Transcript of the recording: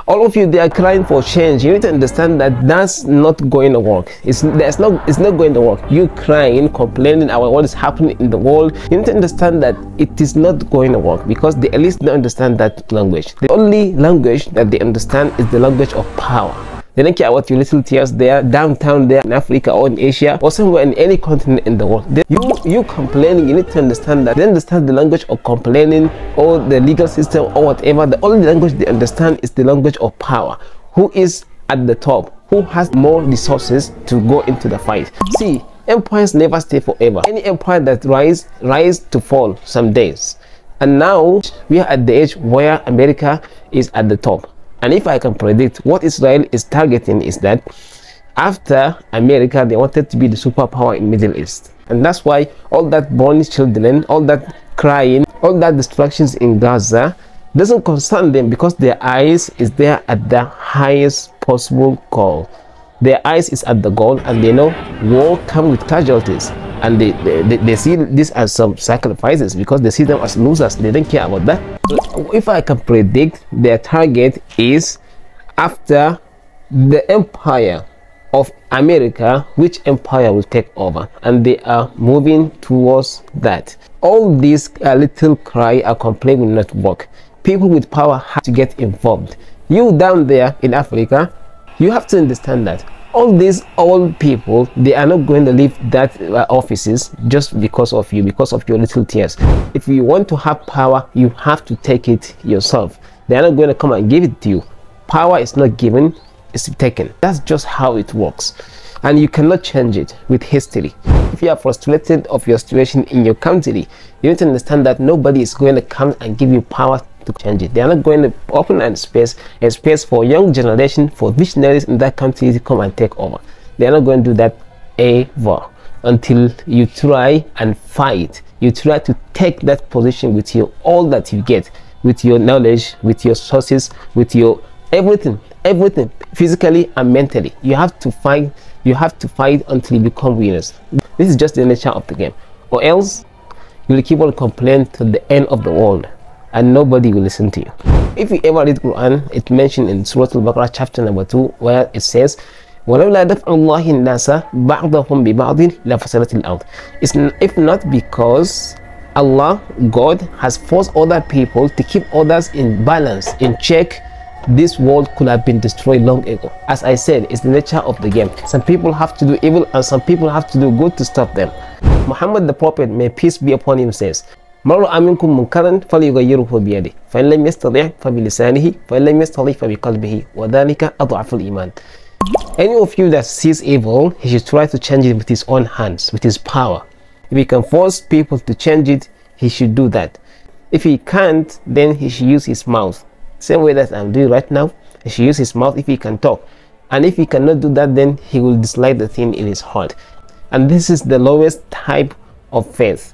All of you, they are crying for change. You need to understand that that's not going to work. It's not going to work. You crying, complaining about what is happening in the world. You need to understand that it is not going to work, because the elites don't understand that language. The only language that they understand is the language of power. They don't care about your little tears there, downtown there in Africa or in Asia or somewhere in any continent in the world. You complaining, you need to understand that they understand the language of complaining or the legal system or whatever. The only language they understand is the language of power. Who is at the top? Who has more resources to go into the fight? See, empires never stay forever. Any empire that rise to fall some days. And now we are at the age where America is at the top. And if I can predict what Israel is targeting is that after America, they wanted to be the superpower in Middle East. And that's why all that born children, all that crying, all that destructions in Gaza doesn't concern them, because their eyes is there at the highest possible goal. Their eyes is at the goal, and they know war comes with casualties. And they see this as some sacrifices, because they see them as losers. They don't care about that. If I can predict, their target is after the empire of America, which empire will take over, and they are moving towards that. All these little cry or complaint will not work. People with power have to get involved. You down there in Africa, you have to understand that all these old people, they are not going to leave that offices just because of you, because of your little tears. If you want to have power, you have to take it yourself. They are not going to come and give it to you. Power is not given, it's taken. That's just how it works, and you cannot change it with history. If you are frustrated of your situation in your country, you need to understand that nobody is going to come and give you power to change it. They are not going to open a space for young generation, for visionaries in that country to come and take over. They are not going to do that ever until you try and fight. You try to take that position with you, all that you get, with your knowledge, with your sources, with your everything, physically and mentally. You have to fight. You have to fight until you become winners. This is just the nature of the game, or else you will keep on complaining to the end of the world, and nobody will listen to you. If you ever read Quran, it mentioned in Surah Al-Baqarah chapter number 2, where it says, وَلَوْلَا دَفْعُ اللَّهِ النَّاسَ بَعْضَهُمْ بِبَعْضٍ لَفَسَدَتِ الْأَرْضِ. If not because Allah, God, has forced other people to keep others in balance, in check, this world could have been destroyed long ago. As I said, it's the nature of the game. Some people have to do evil and some people have to do good to stop them. Muhammad the Prophet, may peace be upon him, says, من رأى منكم منكرا فليغيره بيده فإن لم يستطع فبلسانه فإن لم يستطع فبقلبه وذلك أضعف الإيمان. Any of you that sees evil, he should try to change it with his own hands, with his power. If he can force people to change it, he should do that. If he can't, then he should use his mouth. Same way that I'm doing right now, he should use his mouth if he can talk. And if he cannot do that, then he will dislike the thing in his heart. And this is the lowest type of faith.